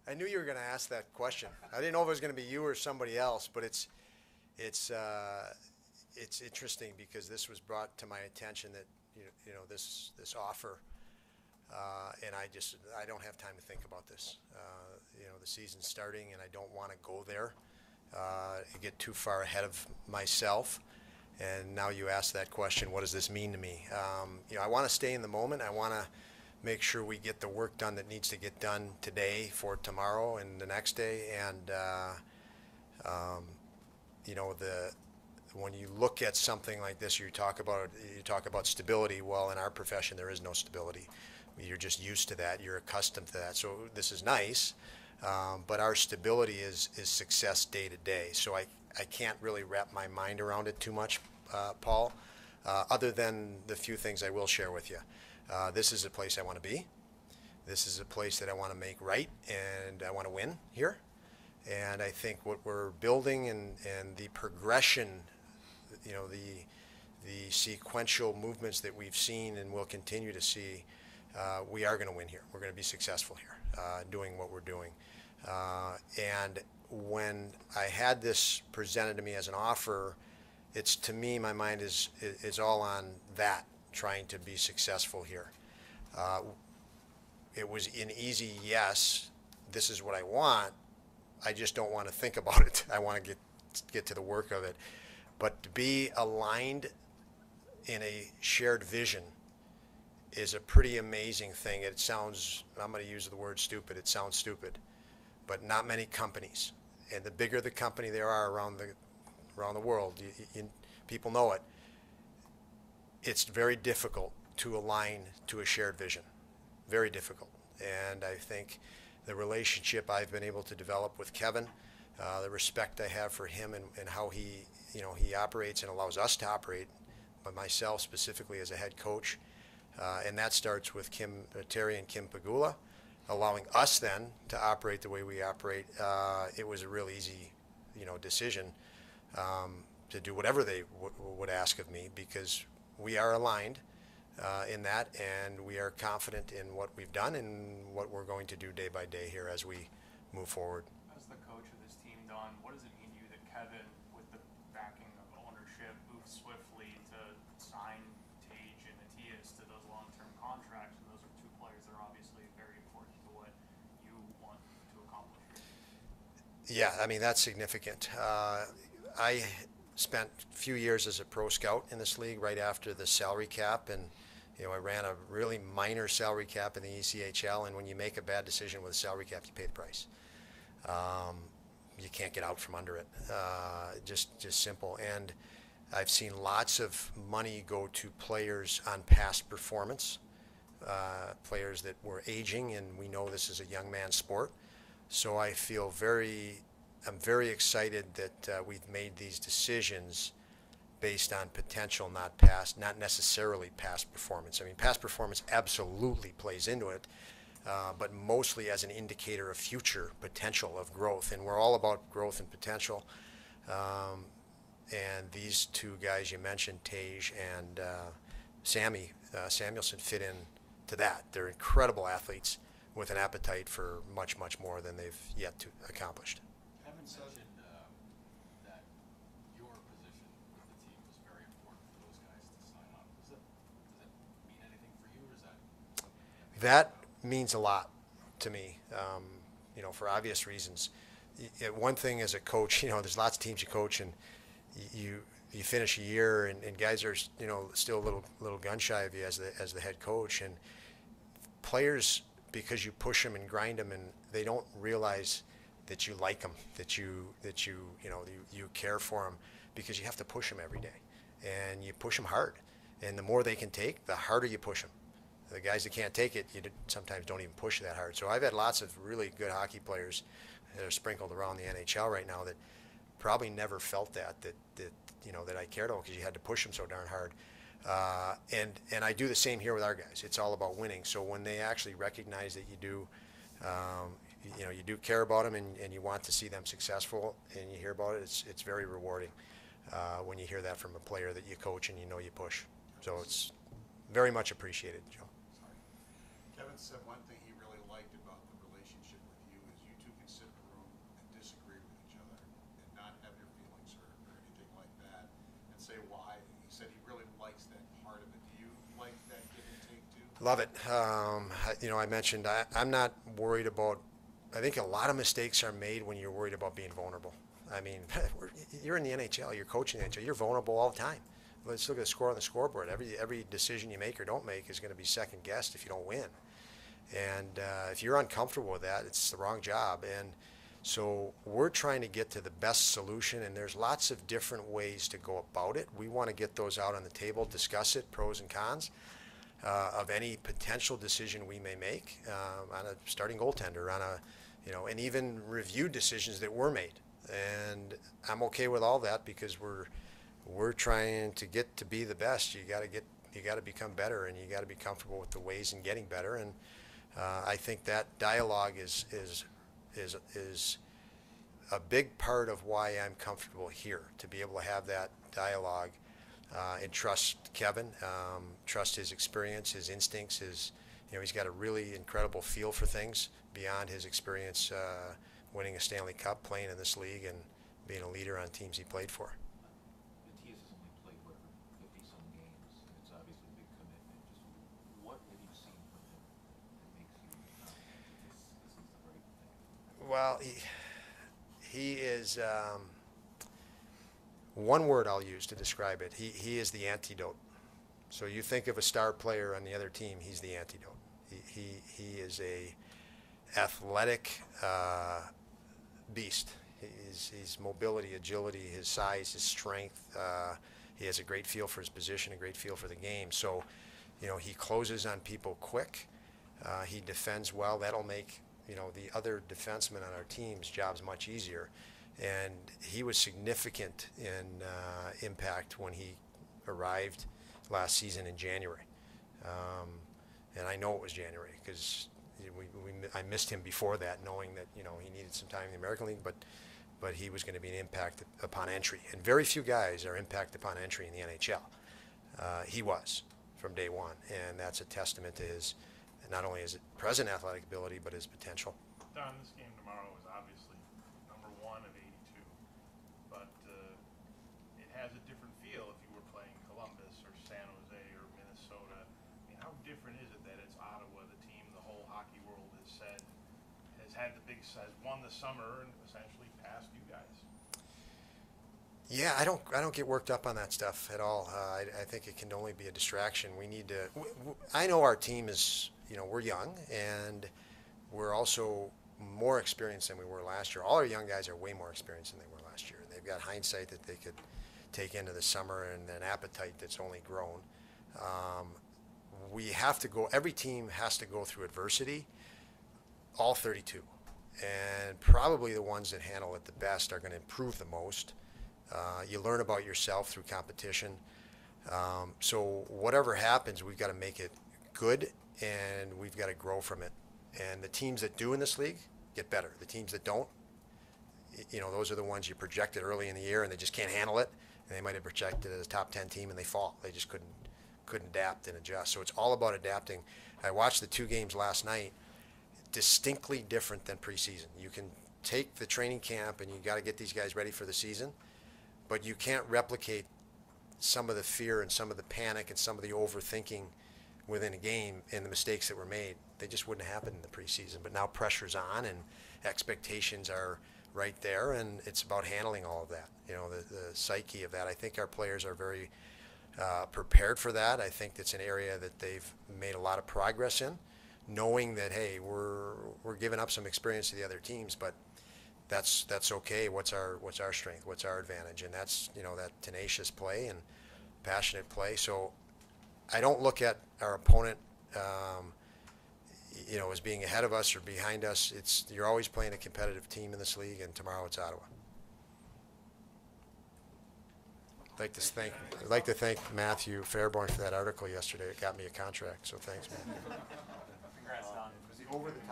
I knew you were going to ask that question. I didn't know if it was going to be you or somebody else, but it's interesting because this was brought to my attention that this offer, and I don't have time to think about this. The season's starting, and I don't want to go there. Get too far ahead of myself. And now you ask that question, what does this mean to me? I want to stay in the moment. I want to make sure we get the work done that needs to get done today for tomorrow and the next day. And when you look at something like this, you talk about stability. Well, in our profession, there is no stability. You're just used to that. You're accustomed to that. So this is nice, but our stability is success day to day. So I can't really wrap my mind around it too much, Paul, other than the few things I will share with you. This is a place I want to be. This is a place that I want to make right, and I want to win here. And I think what we're building and the progression, the sequential movements that we've seen and will continue to see, we are going to win here. We're going to be successful here, doing what we're doing. And when I had this presented to me as an offer, it's, to me, my mind is all on that, trying to be successful here. It was an easy yes, this is what I want. I just don't want to think about it. I want to get to the work of it. But to be aligned in a shared vision is a pretty amazing thing. It sounds, I'm going to use the word stupid, it sounds stupid, but not many companies. And the bigger the company there are around the world, people know it, it's very difficult to align to a shared vision. Very difficult. And I think the relationship I've been able to develop with Kevin, the respect I have for him and how he operates and allows us to operate, but myself specifically as a head coach, and that starts with Terry and Kim Pagula, allowing us then to operate the way we operate. It was a real easy, decision to do whatever they would ask of me, because we are aligned in that, and we are confident in what we've done and what we're going to do day by day here as we move forward. As the coach of this team, Don, what does it mean to you that Kevin, with the backing of ownership, moved swiftly to sign Tage and Matias to those long-term contracts? And those are two players that are obviously very important to what you want to accomplish here. Yeah, I mean, that's significant. I spent a few years as a pro scout in this league right after the salary cap, and I ran a really minor salary cap in the ECHL, and when you make a bad decision with a salary cap, you pay the price. You can't get out from under it. Just simple. And I've seen lots of money go to players on past performance, players that were aging, and we know this is a young man's sport. So I'm very excited that we've made these decisions based on potential, not necessarily past performance. I mean, past performance absolutely plays into it, but mostly as an indicator of future potential of growth. And we're all about growth and potential. And these two guys you mentioned, Tage and Samuelson, fit in to that. They're incredible athletes with an appetite for much, much more than they've yet to accomplished. Kevin mentioned that your position with the team was very important for those guys to sign up. Does that mean anything for you, or is that? That means a lot to me, for obvious reasons. One thing as a coach, there's lots of teams you coach, and you finish a year, and guys are, still a little gun shy of you as the head coach, and players, because you push them and grind them, and they don't realize that you like them, that you care for them, because you have to push them every day, and you push them hard, and the more they can take, the harder you push them. The guys that can't take it, you sometimes don't even push that hard. So I've had lots of really good hockey players that are sprinkled around the NHL right now that probably never felt that I cared about, because you had to push them so darn hard. And I do the same here with our guys. It's all about winning. So when they actually recognize that you do care about them, and you want to see them successful, and you hear about it, it's very rewarding when you hear that from a player that you coach and you push. So it's very much appreciated, Joe. Kevin said one thing he really liked about the relationship with you is you Love it. I mentioned I'm not worried about. I think a lot of mistakes are made when you're worried about being vulnerable. I mean, you're in the NHL. You're coaching the NHL. You're vulnerable all the time. Let's look at the score on the scoreboard. Every decision you make or don't make is going to be second guessed if you don't win. And if you're uncomfortable with that, it's the wrong job. And so we're trying to get to the best solution, and there's lots of different ways to go about it. We want to get those out on the table, discuss it, pros and cons of any potential decision we may make on a starting goaltender, and even review decisions that were made. And I'm okay with all that because we're trying to get to be the best. You got to become better, and you got to be comfortable with the ways in getting better. And I think that dialogue is a big part of why I'm comfortable here, to be able to have that dialogue and trust Kevin, trust his experience, his instincts, he's got a really incredible feel for things beyond his experience winning a Stanley Cup, playing in this league, and being a leader on teams he played for. Matthias has only played, 50-some games, and it's obviously a big commitment. Just what have you seen from him that makes you confident this is the right thing? Well, he is, one word I'll use to describe it, he is the antidote. So you think of a star player on the other team, he's the antidote. He is a athletic beast. His mobility, agility, his size, his strength. He has a great feel for his position, a great feel for the game. So, he closes on people quick. He defends well. That'll make, the other defensemen on our team's jobs much easier. And he was significant in impact when he arrived last season in January. And I know it was January because I missed him before that, knowing that he needed some time in the American League, but he was going to be an impact upon entry. And very few guys are impact upon entry in the NHL. He was from day one, and that's a testament to his, not only his present athletic ability, but his potential. Don, this game tomorrow is obviously number 1 of 82, but it has a different feel if you were playing Columbus or San Jose or Minnesota. I mean, how different is it that it's Ottawa, the team the whole hockey world has said has won the summer and essentially passed you guys? Yeah, I don't get worked up on that stuff at all. I think it can only be a distraction. We need to. I know our team is, we're young, and we're also more experienced than we were last year. All our young guys are way more experienced than they were last year. They've got hindsight that they could take into the summer and an appetite that's only grown. We have to go. Every team has to go through adversity. All 32, and probably the ones that handle it the best are going to improve the most. You learn about yourself through competition. So whatever happens, we've got to make it good, and we've got to grow from it. And the teams that do in this league get better. The teams that don't, those are the ones you projected early in the year, and they just can't handle it. And they might have projected as a top 10 team, and they fall. They just couldn't adapt and adjust. So it's all about adapting. I watched the 2 games last night. Distinctly different than preseason. You can take the training camp, and you got to get these guys ready for the season, but you can't replicate some of the fear and some of the panic and some of the overthinking within a game and the mistakes that were made. They just wouldn't happen in the preseason. But now pressure's on and expectations are right there, and it's about handling all of that. The psyche of that. I think our players are very prepared for that. I think that's an area that they've made a lot of progress in, knowing that, hey, we're giving up some experience to the other teams, but that's okay. What's our strength? What's our advantage? And that's that tenacious play and passionate play. So I don't look at our opponent as being ahead of us or behind us. You're always playing a competitive team in this league, and tomorrow it's Ottawa. I'd like to thank Matthew Fairborn for that article yesterday. It got me a contract, so thanks, man. Congrats, Don. Was he over the top?